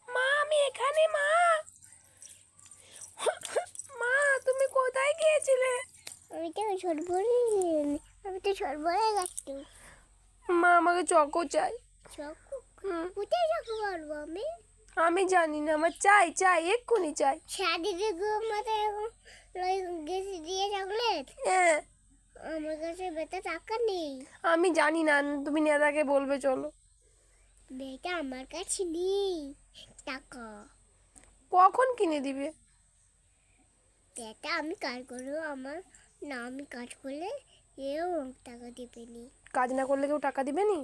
মা আমি এখানে মা। মা তুমি কোথায় গিয়েছিলে? আমি তো সর্বরে গেছি। মা আমাকে চকো চাই। চকু কোথায় চকু পারবো আমি? আমি জানি না, আমার চাই চাই এক্ষুনি চাই। শাদিতে মাথায় গেছি দিয়ে চকলেট। হ্যাঁ আমার কাছে বেটা টাকা নেই। আমি জানি না, তুমি নেদাকে বলবে চলো। বেটা আমার কাছে নেই টাকা। কখন কিনে দিবে? বেটা আমি কাজ করবো, আমার না আমি কাজ করলে এও টাকা দেবে নি। কাজ না করলে কেউ টাকা দিবে নি?